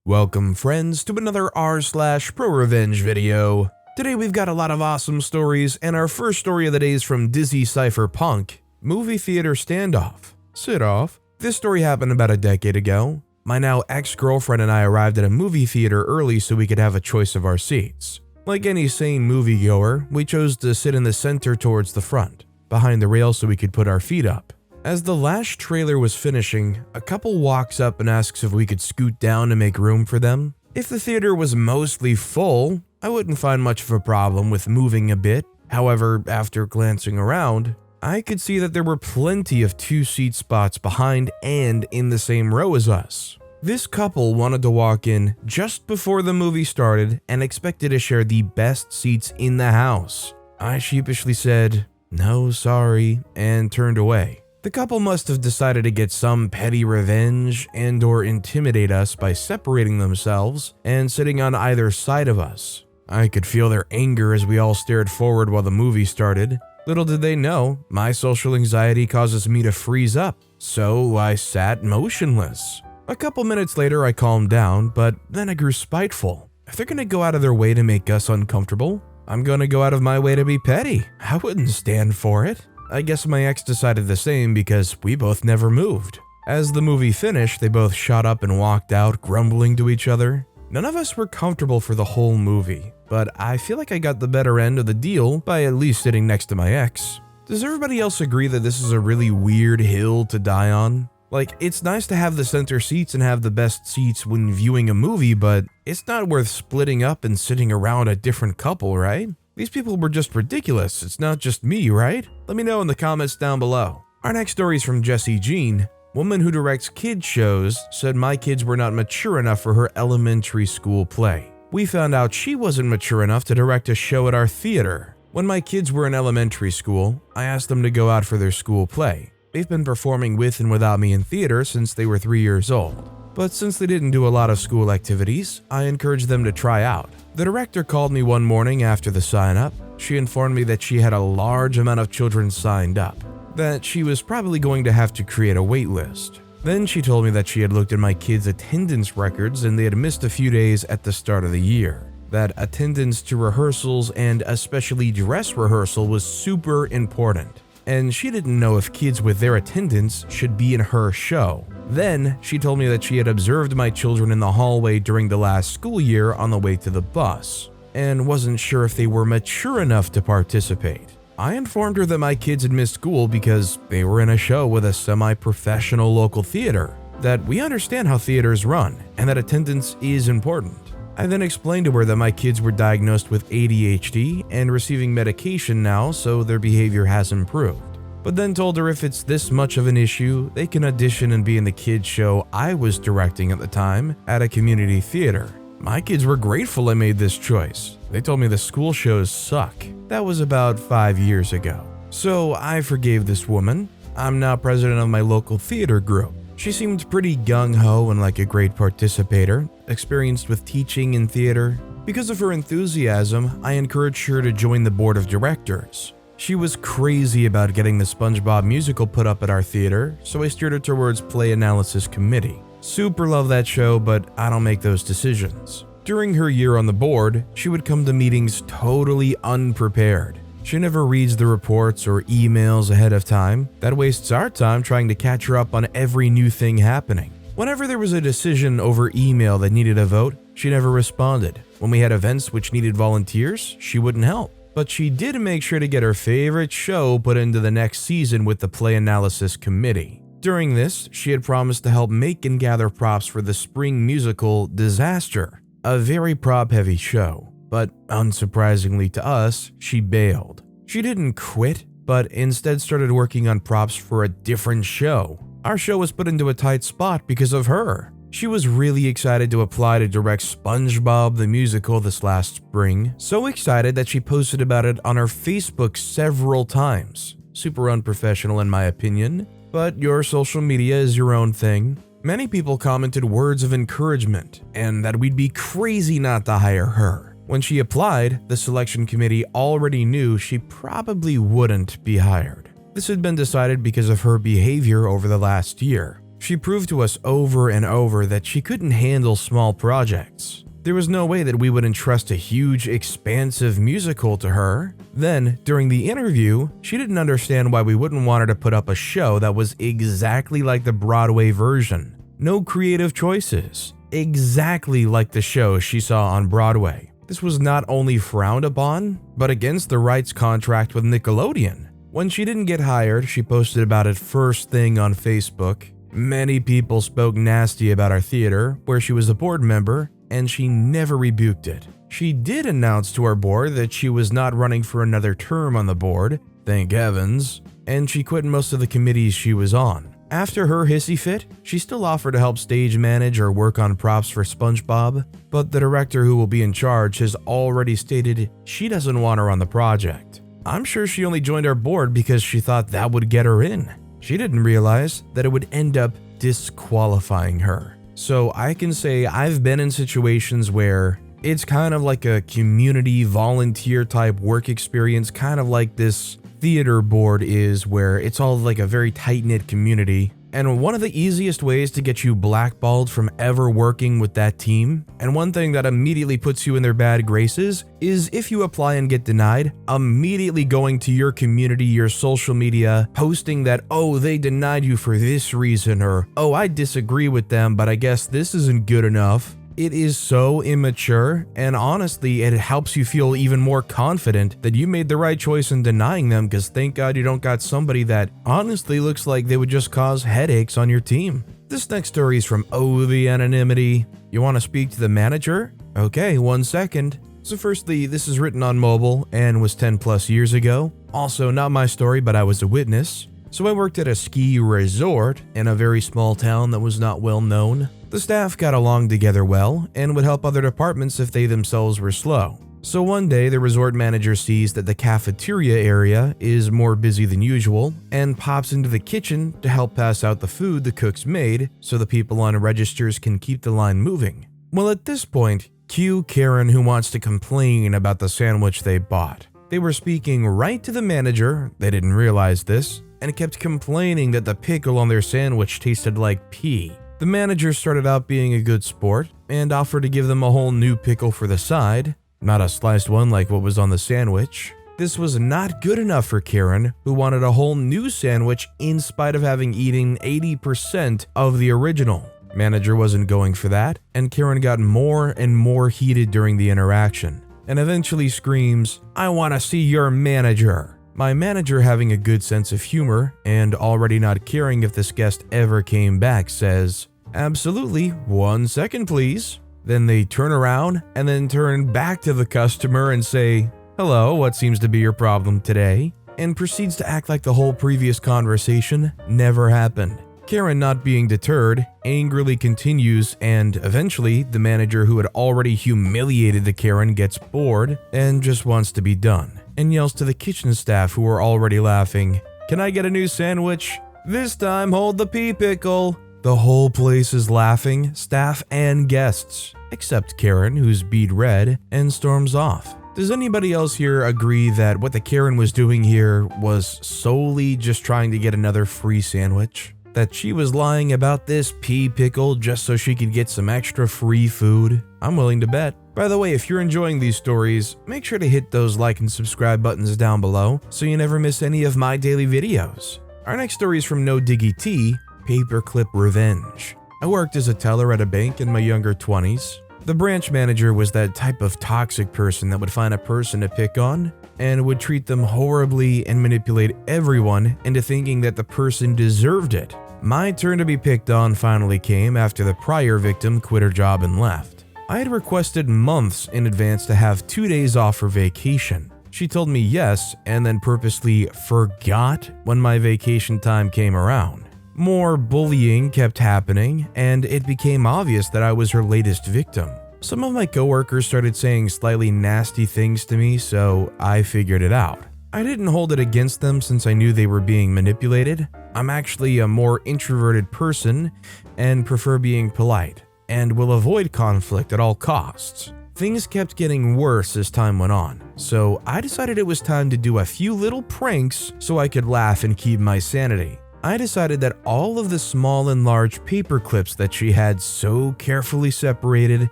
Welcome friends to another r/ProRevenge video. Today we've got a lot of awesome stories, and our first story of the day is from Dizzy Cypherpunk, Movie Theater Standoff. Sit off. This story happened about a decade ago. My now ex-girlfriend and I arrived at a movie theater early so we could have a choice of our seats. Like any sane moviegoer, we chose to sit in the center towards the front, behind the rail so we could put our feet up. As the last trailer was finishing, a couple walks up and asks if we could scoot down to make room for them. If the theater was mostly full, I wouldn't find much of a problem with moving a bit. However, after glancing around, I could see that there were plenty of two-seat spots behind and in the same row as us. This couple wanted to walk in just before the movie started and expected to share the best seats in the house. I sheepishly said, "No, sorry," and turned away. The couple must have decided to get some petty revenge and/or intimidate us by separating themselves and sitting on either side of us. I could feel their anger as we all stared forward while the movie started. Little did they know, my social anxiety causes me to freeze up, so I sat motionless. A couple minutes later I calmed down, but then I grew spiteful. If they're gonna go out of their way to make us uncomfortable, I'm gonna go out of my way to be petty. I wouldn't stand for it. I guess my ex decided the same because we both never moved. As the movie finished, they both shot up and walked out, grumbling to each other. None of us were comfortable for the whole movie, but I feel like I got the better end of the deal by at least sitting next to my ex. Does everybody else agree that this is a really weird hill to die on? Like, it's nice to have the center seats and have the best seats when viewing a movie, but it's not worth splitting up and sitting around a different couple, right? These people were just ridiculous. It's not just me, right? Let me know in the comments down below. Our next story is from Jessie Jean. Woman who directs kids shows said my kids were not mature enough for her elementary school play. We found out she wasn't mature enough to direct a show at our theater. When my kids were in elementary school, I asked them to go out for their school play. They've been performing with and without me in theater since they were 3 years old. But since they didn't do a lot of school activities, I encouraged them to try out. The director called me one morning after the sign-up. She informed me that she had a large amount of children signed up, that she was probably going to have to create a wait list. Then she told me that she had looked at my kids' attendance records and they had missed a few days at the start of the year. That attendance to rehearsals and especially dress rehearsal was super important. And she didn't know if kids with their attendance should be in her show. Then, she told me that she had observed my children in the hallway during the last school year on the way to the bus, and wasn't sure if they were mature enough to participate. I informed her that my kids had missed school because they were in a show with a semi-professional local theater, that we understand how theaters run, and that attendance is important. I then explained to her that my kids were diagnosed with ADHD and receiving medication now, so their behavior has improved. But then told her if it's this much of an issue, they can audition and be in the kids show I was directing at the time at a community theater. My kids were grateful I made this choice. They told me the school shows suck. That was about 5 years ago. So I forgave this woman. I'm now president of my local theater group. She seemed pretty gung-ho and like a great participator, experienced with teaching in theater. Because of her enthusiasm, I encouraged her to join the board of directors. She was crazy about getting the SpongeBob musical put up at our theater, so I steered her towards Play Analysis Committee. Super love that show, but I don't make those decisions. During her year on the board, she would come to meetings totally unprepared. She never reads the reports or emails ahead of time. That wastes our time trying to catch her up on every new thing happening. Whenever there was a decision over email that needed a vote, she never responded. When we had events which needed volunteers, she wouldn't help. But she did make sure to get her favorite show put into the next season with the Play Analysis Committee. During this, she had promised to help make and gather props for the spring musical Disaster, a very prop-heavy show. But unsurprisingly to us, she bailed. She didn't quit, but instead started working on props for a different show. Our show was put into a tight spot because of her. She was really excited to apply to direct SpongeBob the musical this last spring, so excited that she posted about it on her Facebook several times. Super unprofessional in my opinion, but your social media is your own thing. Many people commented words of encouragement, and that we'd be crazy not to hire her. When she applied, the selection committee already knew she probably wouldn't be hired. This had been decided because of her behavior over the last year. She proved to us over and over that she couldn't handle small projects. There was no way that we would entrust a huge, expansive musical to her. Then, during the interview, she didn't understand why we wouldn't want her to put up a show that was exactly like the Broadway version. No creative choices. Exactly like the show she saw on Broadway. This was not only frowned upon, but against the rights contract with Nickelodeon. When she didn't get hired, she posted about it first thing on Facebook. Many people spoke nasty about our theater, where she was a board member, and she never rebuked it. She did announce to our board that she was not running for another term on the board, thank heavens, and she quit most of the committees she was on. After her hissy fit, she still offered to help stage manage or work on props for SpongeBob, but the director who will be in charge has already stated she doesn't want her on the project. I'm sure she only joined our board because she thought that would get her in. She didn't realize that it would end up disqualifying her. So I can say I've been in situations where it's kind of like a community volunteer type work experience, kind of like this theater board is, where it's all like a very tight-knit community. And one of the easiest ways to get you blackballed from ever working with that team, and one thing that immediately puts you in their bad graces, is if you apply and get denied, immediately going to your community, your social media, posting that, oh, they denied you for this reason, or, oh, I disagree with them, but I guess this isn't good enough. It is so immature, and honestly, it helps you feel even more confident that you made the right choice in denying them, because thank God you don't got somebody that honestly looks like they would just cause headaches on your team. This next story is from Oh the Anonymity. You want to speak to the manager? Okay, 1 second. So firstly, this is written on mobile and was 10 plus years ago. Also, not my story, but I was a witness. So I worked at a ski resort in a very small town that was not well known. The staff got along together well and would help other departments if they themselves were slow. So one day, the resort manager sees that the cafeteria area is more busy than usual and pops into the kitchen to help pass out the food the cooks made so the people on registers can keep the line moving. Well, at this point, cue Karen, who wants to complain about the sandwich they bought. They were speaking right to the manager, they didn't realize this, and kept complaining that the pickle on their sandwich tasted like pee. The manager started out being a good sport and offered to give them a whole new pickle for the side, not a sliced one like what was on the sandwich. This was not good enough for Karen, who wanted a whole new sandwich in spite of having eaten 80% of the original. Manager wasn't going for that, and Karen got more and more heated during the interaction, and eventually screams, "I want to see your manager." My manager, having a good sense of humor and already not caring if this guest ever came back, says, "Absolutely, 1 second please." Then they turn around and then turn back to the customer and say, "Hello, what seems to be your problem today?" and proceeds to act like the whole previous conversation never happened. Karen, not being deterred, angrily continues, and eventually the manager, who had already humiliated the Karen, gets bored and just wants to be done, and yells to the kitchen staff, who are already laughing, "Can I get a new sandwich? This time hold the pea pickle." The whole place is laughing, staff and guests, except Karen, who's bead red and storms off. Does anybody else here agree that what the Karen was doing here was solely just trying to get another free sandwich? That she was lying about this pea pickle just so she could get some extra free food? I'm willing to bet. By the way, if you're enjoying these stories, make sure to hit those like and subscribe buttons down below so you never miss any of my daily videos. Our next story is from No Diggy T, Paperclip Revenge. I worked as a teller at a bank in my younger 20s. The branch manager was that type of toxic person that would find a person to pick on and would treat them horribly and manipulate everyone into thinking that the person deserved it. My turn to be picked on finally came after the prior victim quit her job and left. I had requested months in advance to have 2 days off for vacation. She told me yes and then purposely forgot when my vacation time came around. More bullying kept happening, and it became obvious that I was her latest victim. Some of my coworkers started saying slightly nasty things to me, so I figured it out. I didn't hold it against them since I knew they were being manipulated. I'm actually a more introverted person and prefer being polite, and will avoid conflict at all costs. Things kept getting worse as time went on, so I decided it was time to do a few little pranks so I could laugh and keep my sanity. I decided that all of the small and large paper clips that she had so carefully separated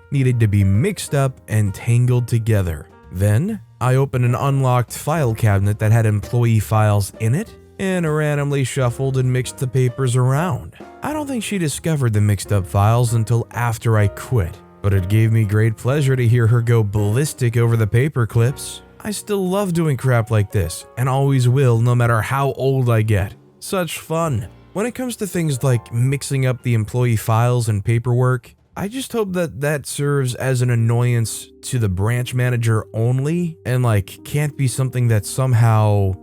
needed to be mixed up and tangled together. Then, I opened an unlocked file cabinet that had employee files in it and randomly shuffled and mixed the papers around. I don't think she discovered the mixed up files until after I quit, but it gave me great pleasure to hear her go ballistic over the paper clips. I still love doing crap like this and always will no matter how old I get. Such fun. When it comes to things like mixing up the employee files and paperwork, I just hope that serves as an annoyance to the branch manager only and can't be something that somehow,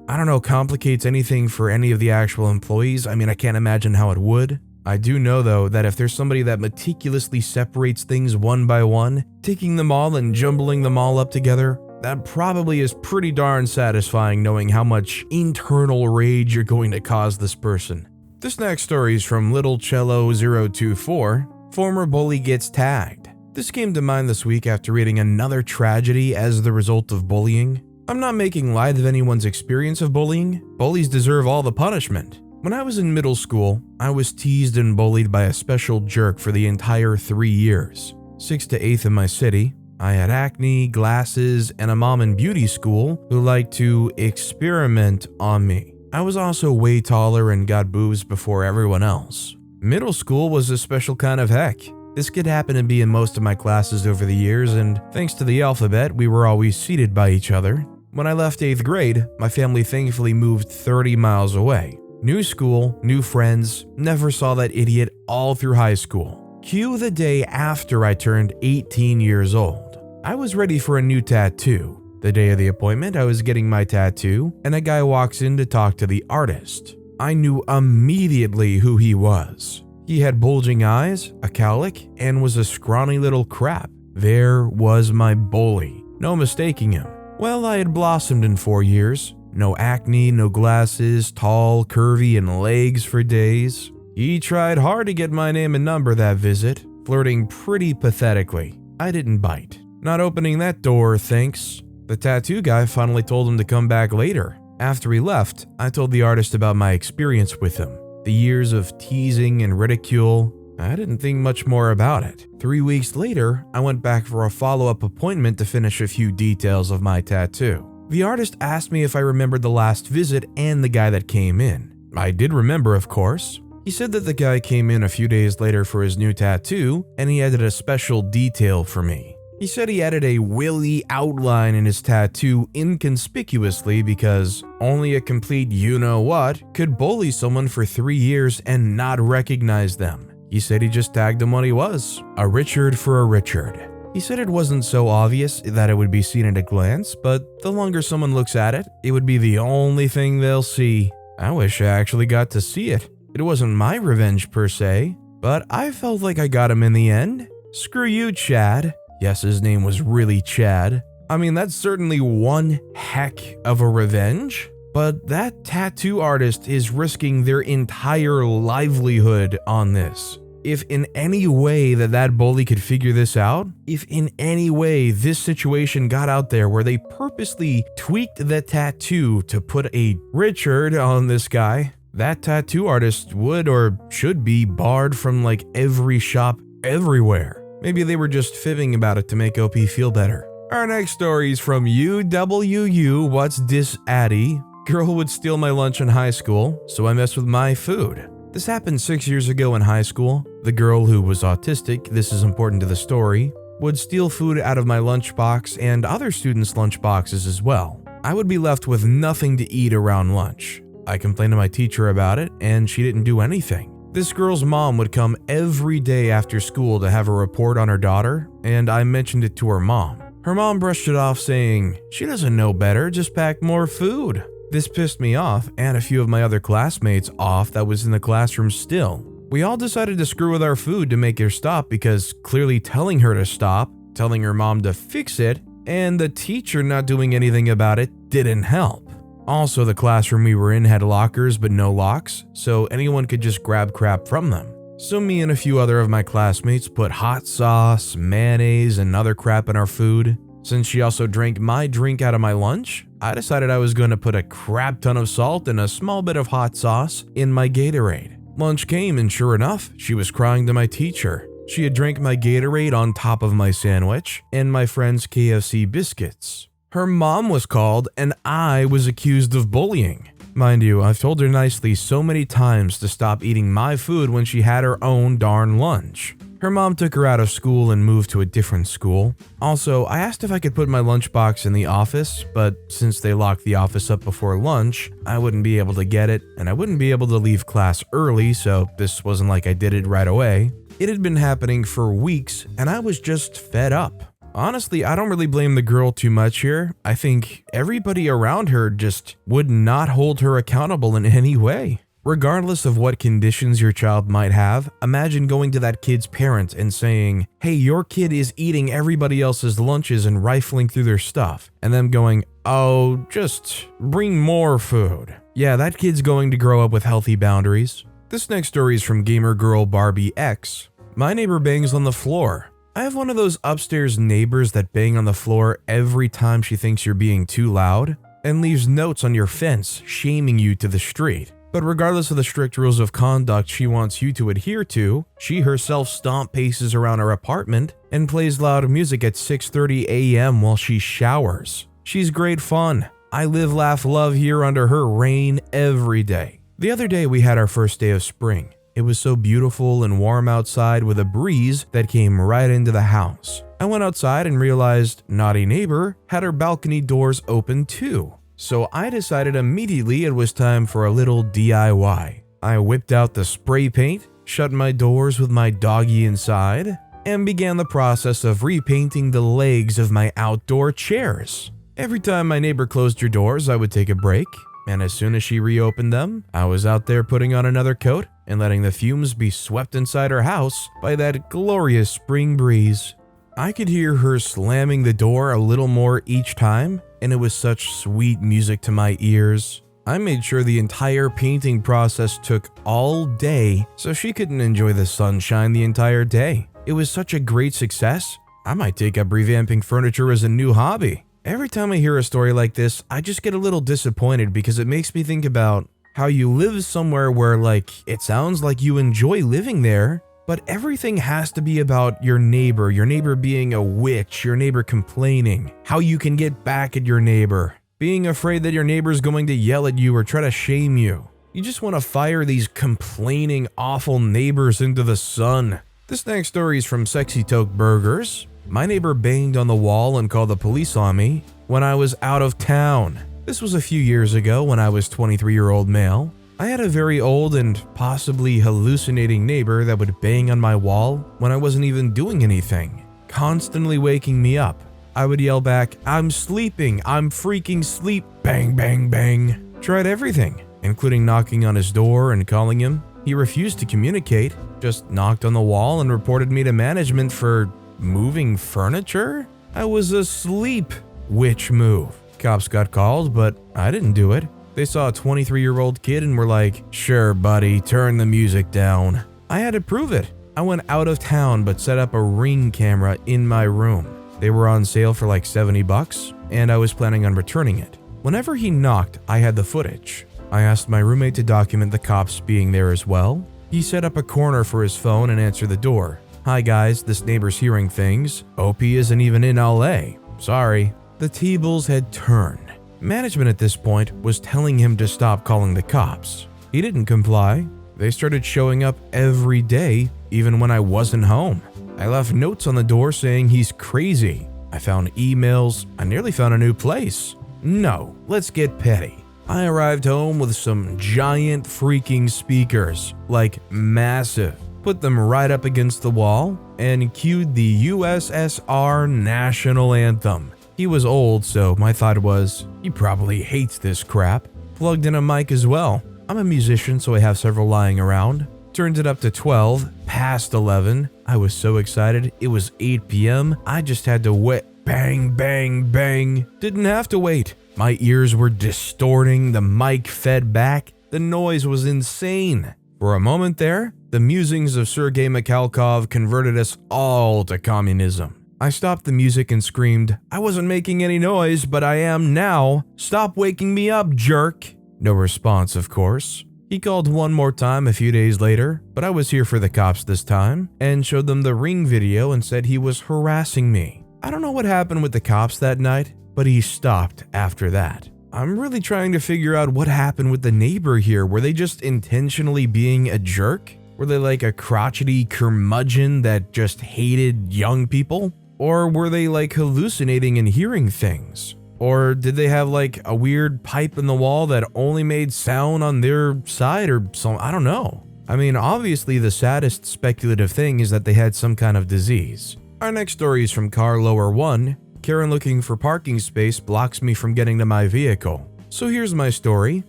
complicates anything for any of the actual employees. I mean, I can't imagine how it would. I do know though that if there's somebody that meticulously separates things one by one, taking them all and jumbling them all up together, that probably is pretty darn satisfying knowing how much internal rage you're going to cause this person. This next story is from Little Cello 024. Former bully gets tagged. This came to mind this week after reading another tragedy as the result of bullying. I'm not making light of anyone's experience of bullying. Bullies deserve all the punishment. When I was in middle school, I was teased and bullied by a special jerk for the entire 3 years. 6th to 8th in my city, I had acne, glasses, and a mom in beauty school who liked to experiment on me. I was also way taller and got boobs before everyone else. Middle school was a special kind of heck. This kid happened to be in most of my classes over the years, and thanks to the alphabet, we were always seated by each other. When I left 8th grade, my family thankfully moved 30 miles away. New school, new friends, never saw that idiot all through high school. Cue the day after I turned 18 years old. I was ready for a new tattoo. The day of the appointment, I was getting my tattoo, and a guy walks in to talk to the artist. I knew immediately who he was. He had bulging eyes, a cowlick, and was a scrawny little crap. There was my bully. No mistaking him. Well, I had blossomed in 4 years. No acne, no glasses, tall, curvy, and legs for days. He tried hard to get my name and number that visit, flirting pretty pathetically. I didn't bite. Not opening that door, thanks. The tattoo guy finally told him to come back later. After he left, I told the artist about my experience with him. The years of teasing and ridicule, I didn't think much more about it. 3 weeks later, I went back for a follow-up appointment to finish a few details of my tattoo. The artist asked me if I remembered the last visit and the guy that came in. I did remember, of course. He said that the guy came in a few days later for his new tattoo, and he added a special detail for me. He said he added a willy outline in his tattoo inconspicuously because only a complete you-know-what could bully someone for 3 years and not recognize them. He said he just tagged him what he was, a Richard for a Richard. He said it wasn't so obvious that it would be seen at a glance, but the longer someone looks at it, it would be the only thing they'll see. I wish I actually got to see it. It wasn't my revenge per se, but I felt like I got him in the end. Screw you, Chad. Yes, his name was really Chad. I mean, that's certainly one heck of a revenge, but that tattoo artist is risking their entire livelihood on this. If in any way that bully could figure this out, if in any way this situation got out there where they purposely tweaked the tattoo to put a Richard on this guy, that tattoo artist would or should be barred from every shop everywhere. Maybe they were just fibbing about it to make OP feel better. Our next story is from UWU What's Dis Addy. Girl would steal my lunch in high school, so I messed with my food. This happened 6 years ago in high school. The girl, who was autistic, this is important to the story, would steal food out of my lunchbox and other students' lunchboxes as well. I would be left with nothing to eat around lunch. I complained to my teacher about it, and she didn't do anything. This girl's mom would come every day after school to have a report on her daughter, and I mentioned it to her mom. Her mom brushed it off saying, "She doesn't know better, just pack more food." This pissed me off and a few of my other classmates off that was in the classroom still. We all decided to screw with our food to make her stop because clearly telling her to stop, telling her mom to fix it, and the teacher not doing anything about it didn't help. Also, the classroom we were in had lockers but no locks, so anyone could just grab crap from them. So me and a few other of my classmates put hot sauce, mayonnaise, and other crap in our food. Since she also drank my drink out of my lunch, I decided I was going to put a crap ton of salt and a small bit of hot sauce in my Gatorade. Lunch came and sure enough, she was crying to my teacher. She had drank my Gatorade on top of my sandwich and my friend's KFC biscuits. Her mom was called and I was accused of bullying. Mind you, I've told her nicely so many times to stop eating my food when she had her own darn lunch. Her mom took her out of school and moved to a different school. Also, I asked if I could put my lunchbox in the office, but since they locked the office up before lunch, I wouldn't be able to get it, and I wouldn't be able to leave class early, so this wasn't like I did it right away. It had been happening for weeks, and I was just fed up. Honestly, I don't really blame the girl too much here. I think everybody around her just would not hold her accountable in any way. Regardless of what conditions your child might have, imagine going to that kid's parent and saying, "Hey, your kid is eating everybody else's lunches and rifling through their stuff," and them going, "Oh, just bring more food." Yeah, that kid's going to grow up with healthy boundaries. This next story is from Gamer Girl Barbie X. My neighbor bangs on the floor. I have one of those upstairs neighbors that bang on the floor every time she thinks you're being too loud and leaves notes on your fence shaming you to the street. But regardless of the strict rules of conduct she wants you to adhere to, she herself stomp paces around her apartment and plays loud music at 6:30 a.m. while she showers. She's great fun. I live, laugh, love here under her reign every day. The other day we had our first day of spring. It was so beautiful and warm outside with a breeze that came right into the house. I went outside and realized naughty neighbor had her balcony doors open too. So I decided immediately it was time for a little DIY. I whipped out the spray paint, shut my doors with my doggy inside, and began the process of repainting the legs of my outdoor chairs. Every time my neighbor closed her doors, I would take a break, and as soon as she reopened them, I was out there putting on another coat and letting the fumes be swept inside her house by that glorious spring breeze. I could hear her slamming the door a little more each time, and it was such sweet music to my ears. I made sure the entire painting process took all day so she couldn't enjoy the sunshine the entire day. It was such a great success, I might take up revamping furniture as a new hobby. Every time I hear a story like this, I just get a little disappointed because it makes me think about how you live somewhere where it sounds like you enjoy living there, but everything has to be about your neighbor being a witch, your neighbor complaining, how you can get back at your neighbor, being afraid that your neighbor's going to yell at you or try to shame you. You just want to fire these complaining, awful neighbors into the sun. This next story is from Sexy Toke Burgers. My neighbor banged on the wall and called the police on me when I was out of town. This was a few years ago when I was 23-year-old male. I had a very old and possibly hallucinating neighbor that would bang on my wall when I wasn't even doing anything, constantly waking me up. I would yell back, "I'm sleeping, I'm freaking sleep, bang, bang, bang." Tried everything, including knocking on his door and calling him. He refused to communicate, just knocked on the wall and reported me to management for moving furniture? I was asleep. Witch move. Cops got called, but I didn't do it. They saw a 23-year-old kid and were like, "Sure, buddy, turn the music down." I had to prove it. I went out of town but set up a Ring camera in my room. They were on sale for like $70, and I was planning on returning it. Whenever he knocked, I had the footage. I asked my roommate to document the cops being there as well. He set up a corner for his phone and answered the door. "Hi guys, this neighbor's hearing things. OP isn't even in LA. Sorry." The tables had turned. Management at this point was telling him to stop calling the cops. He didn't comply. They started showing up every day, even when I wasn't home. I left notes on the door saying he's crazy. I found emails. I nearly found a new place. No, let's get petty. I arrived home with some giant freaking speakers, like massive. Put them right up against the wall and cued the USSR national anthem. He was old, so my thought was, he probably hates this crap. Plugged in a mic as well. I'm a musician, so I have several lying around. Turned it up to 12, past 11. I was so excited. It was 8 p.m. I just had to wait. Bang, bang, bang. Didn't have to wait. My ears were distorting. The mic fed back. The noise was insane. For a moment there, the musings of Sergei Mikhalkov converted us all to communism. I stopped the music and screamed, "I wasn't making any noise, but I am now. Stop waking me up, jerk." No response, of course. He called one more time a few days later, but I was here for the cops this time, and showed them the Ring video and said he was harassing me. I don't know what happened with the cops that night, but he stopped after that. I'm really trying to figure out what happened with the neighbor here. Were they just intentionally being a jerk? Were they like a crotchety curmudgeon that just hated young people? Or were they like hallucinating and hearing things? Or did they have like a weird pipe in the wall that only made sound on their side or something? I don't know. I mean, obviously the saddest speculative thing is that they had some kind of disease. Our next story is from Car Lower 1. Karen looking for parking space blocks me from getting to my vehicle. So here's my story.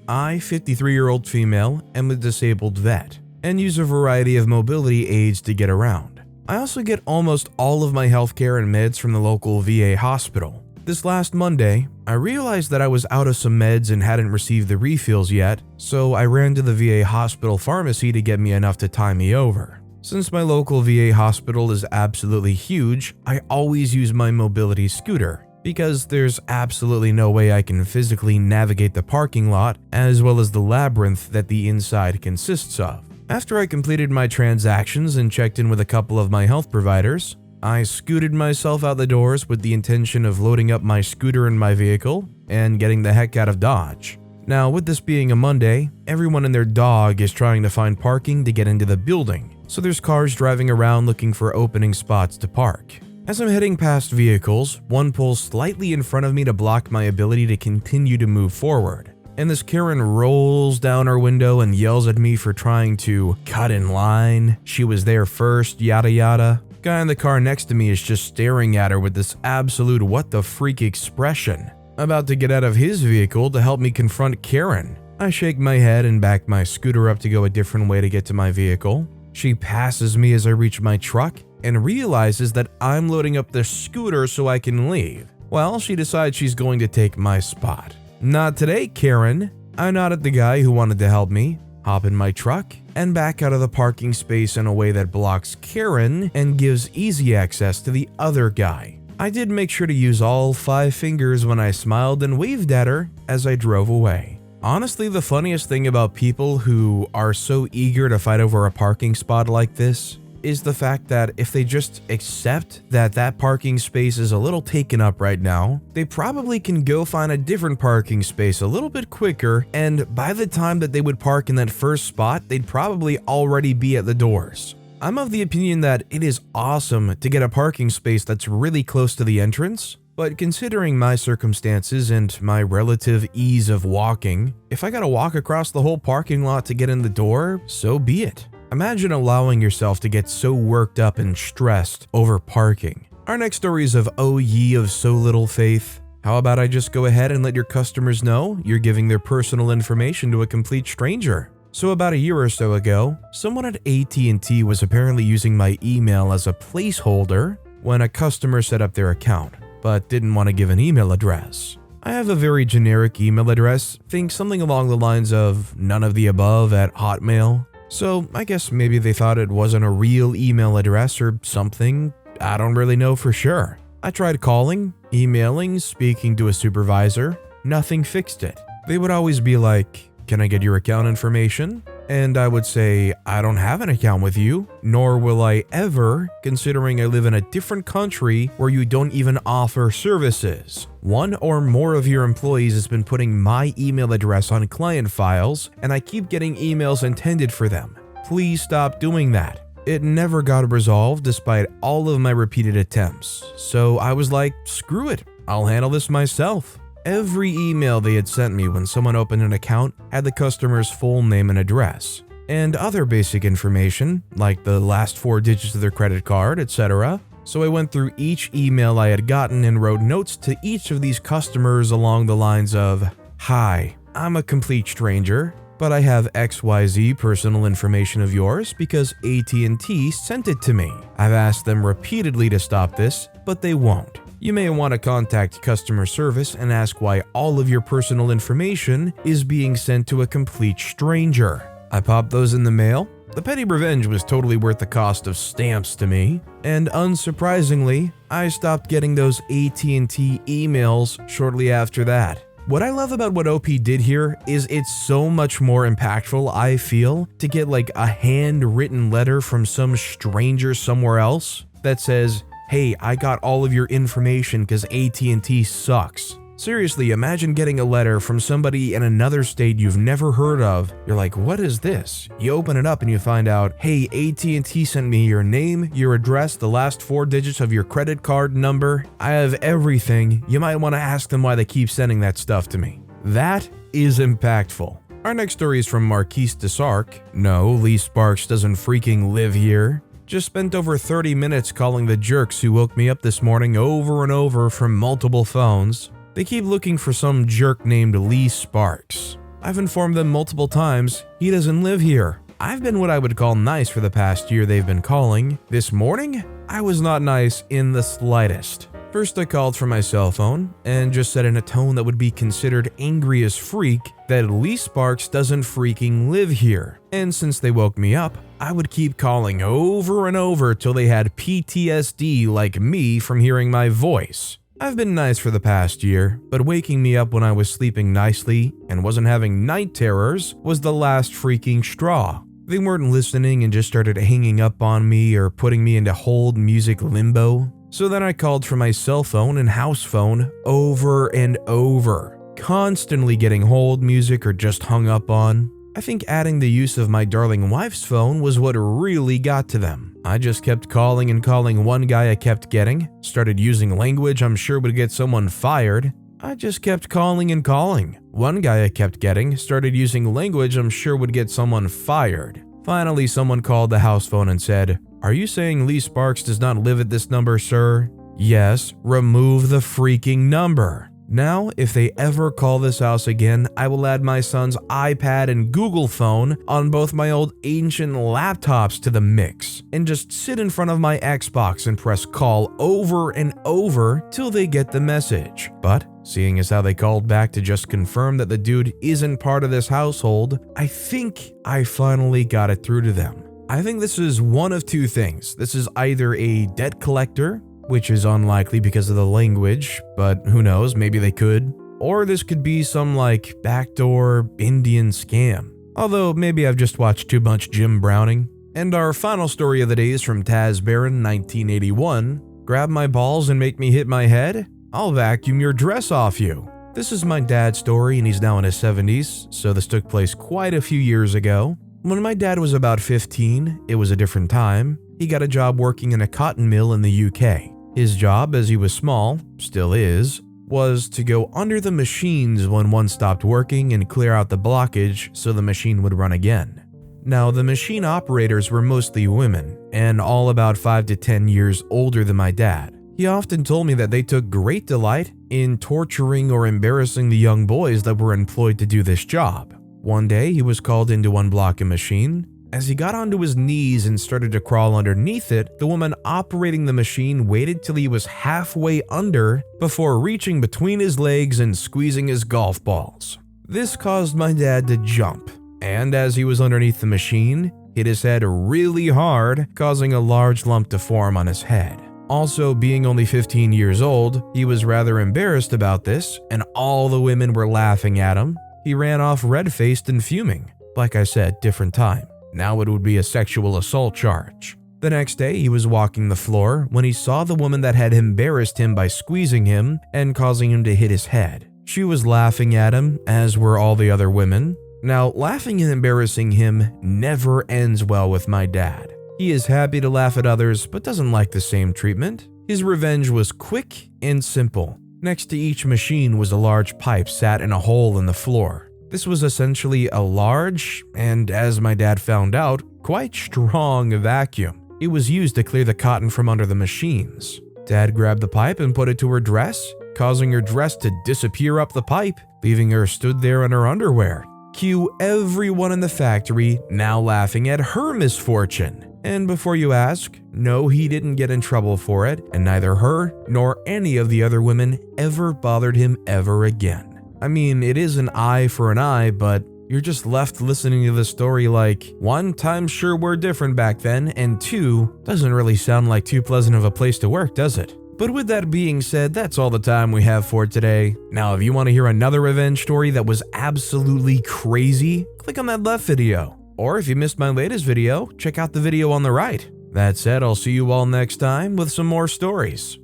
I, 53-year-old female, am a disabled vet and use a variety of mobility aids to get around. I also get almost all of my healthcare and meds from the local VA hospital. This last Monday, I realized that I was out of some meds and hadn't received the refills yet, so I ran to the VA hospital pharmacy to get me enough to tie me over. Since my local VA hospital is absolutely huge, I always use my mobility scooter, because there's absolutely no way I can physically navigate the parking lot as well as the labyrinth that the inside consists of. After I completed my transactions and checked in with a couple of my health providers, I scooted myself out the doors with the intention of loading up my scooter in my vehicle and getting the heck out of Dodge. Now, with this being a Monday, everyone and their dog is trying to find parking to get into the building, so there's cars driving around looking for opening spots to park. As I'm heading past vehicles, one pulls slightly in front of me to block my ability to continue to move forward. And this Karen rolls down her window and yells at me for trying to cut in line. She was there first, yada yada. Guy in the car next to me is just staring at her with this absolute what the freak expression. About to get out of his vehicle to help me confront Karen. I shake my head and back my scooter up to go a different way to get to my vehicle. She passes me as I reach my truck and realizes that I'm loading up the scooter so I can leave. Well, she decides she's going to take my spot. Not today, Karen. I nod at the guy who wanted to help me, hop in my truck, and back out of the parking space in a way that blocks Karen and gives easy access to the other guy. I did make sure to use all 5 fingers when I smiled and waved at her as I drove away. Honestly, the funniest thing about people who are so eager to fight over a parking spot like this is the fact that if they just accept that that parking space is a little taken up right now, they probably can go find a different parking space a little bit quicker, and by the time that they would park in that first spot, they'd probably already be at the doors. I'm of the opinion that it is awesome to get a parking space that's really close to the entrance, but considering my circumstances and my relative ease of walking, if I gotta walk across the whole parking lot to get in the door, so be it. Imagine allowing yourself to get so worked up and stressed over parking. Our next story is of "Oh ye of so little faith." How about I just go ahead and let your customers know you're giving their personal information to a complete stranger? So about a year or so ago, someone at AT&T was apparently using my email as a placeholder when a customer set up their account, but didn't want to give an email address. I have a very generic email address, think something along the lines of none of the above at Hotmail. So I guess maybe they thought it wasn't a real email address or something. I don't really know for sure. I tried calling, emailing, speaking to a supervisor. Nothing fixed it. They would always be like, "Can I get your account information?" And I would say, "I don't have an account with you, nor will I ever, considering I live in a different country where you don't even offer services. One or more of your employees has been putting my email address on client files, and I keep getting emails intended for them. Please stop doing that." It never got resolved despite all of my repeated attempts, so I was like, screw it, I'll handle this myself. Every email they had sent me when someone opened an account had the customer's full name and address, and other basic information, like the last 4 digits of their credit card, etc. So I went through each email I had gotten and wrote notes to each of these customers along the lines of, "Hi, I'm a complete stranger, but I have XYZ personal information of yours because AT&T sent it to me. I've asked them repeatedly to stop this, but they won't. You may want to contact customer service and ask why all of your personal information is being sent to a complete stranger." I popped those in the mail. The petty revenge was totally worth the cost of stamps to me, and unsurprisingly, I stopped getting those AT&T emails shortly after that. What I love about what OP did here is it's so much more impactful, I feel, to get like a handwritten letter from some stranger somewhere else that says, "Hey, I got all of your information because AT&T sucks." Seriously, imagine getting a letter from somebody in another state you've never heard of. You're like, what is this? You open it up and you find out, hey, AT&T sent me your name, your address, the last 4 digits of your credit card number. I have everything. You might want to ask them why they keep sending that stuff to me. That is impactful. Our next story is from Marquise DeSark. No, Lee Sparks doesn't freaking live here. Just spent over 30 minutes calling the jerks who woke me up this morning over and over from multiple phones. They keep looking for some jerk named Lee Sparks. I've informed them multiple times he doesn't live here. I've been what I would call nice for the past year they've been calling. This morning, I was not nice in the slightest. First, I called from my cell phone and just said in a tone that would be considered angry as freak that Lee Sparks doesn't freaking live here. And since they woke me up, I would keep calling over and over till they had PTSD like me from hearing my voice. I've been nice for the past year, but waking me up when I was sleeping nicely and wasn't having night terrors was the last freaking straw. They weren't listening and just started hanging up on me or putting me into hold music limbo. So then I called from my cell phone and house phone over and over, constantly getting hold music or just hung up on. I think adding the use of my darling wife's phone was what really got to them. I just kept calling and calling. One guy I kept getting, started using language I'm sure would get someone fired. I just kept calling and calling. One guy I kept getting, started using language I'm sure would get someone fired. Finally, someone called the house phone and said, "Are you saying Lee Sparks does not live at this number, sir?" Yes, remove the freaking number. Now, if they ever call this house again, I will add my son's iPad and Google phone on both my old ancient laptops to the mix and just sit in front of my Xbox and press call over and over till they get the message. But seeing as how they called back to just confirm that the dude isn't part of this household, I think I finally got it through to them. I think this is one of two things. This is either a debt collector, which is unlikely because of the language, but who knows, maybe they could. Or this could be some like backdoor Indian scam. Although maybe I've just watched too much Jim Browning. And our final story of the day is from Taz Barron, 1981. Grab my balls and make me hit my head? I'll vacuum your dress off you. This is my dad's story and he's now in his 70s, so this took place quite a few years ago. When my dad was about 15, it was a different time. He got a job working in a cotton mill in the UK. His job, as he was small, still is, was to go under the machines when one stopped working and clear out the blockage so the machine would run again. Now, the machine operators were mostly women, and all about 5 to 10 years older than my dad. He often told me that they took great delight in torturing or embarrassing the young boys that were employed to do this job. One day, he was called in to unblock a machine. As he got onto his knees and started to crawl underneath it, the woman operating the machine waited till he was halfway under before reaching between his legs and squeezing his golf balls. This caused my dad to jump, and as he was underneath the machine, hit his head really hard, causing a large lump to form on his head. Also, being only 15 years old, he was rather embarrassed about this, and all the women were laughing at him. He ran off red-faced and fuming. Like I said, different time. Now it would be a sexual assault charge. The next day, he was walking the floor when he saw the woman that had embarrassed him by squeezing him and causing him to hit his head. She was laughing at him, as were all the other women. Now, laughing and embarrassing him never ends well with my dad. He is happy to laugh at others, but doesn't like the same treatment. His revenge was quick and simple. Next to each machine was a large pipe sat in a hole in the floor. This was essentially a large, and as my dad found out, quite strong vacuum. It was used to clear the cotton from under the machines. Dad grabbed the pipe and put it to her dress, causing her dress to disappear up the pipe, leaving her stood there in her underwear. Cue everyone in the factory now laughing at her misfortune. And before you ask, no, he didn't get in trouble for it, and neither her nor any of the other women ever bothered him ever again. I mean, it is an eye for an eye, but you're just left listening to the story like, 1, times sure were different back then, and 2, doesn't really sound like too pleasant of a place to work, does it? But with that being said, that's all the time we have for today. Now, if you want to hear another revenge story that was absolutely crazy, click on that left video. Or if you missed my latest video, check out the video on the right. That said, I'll see you all next time with some more stories.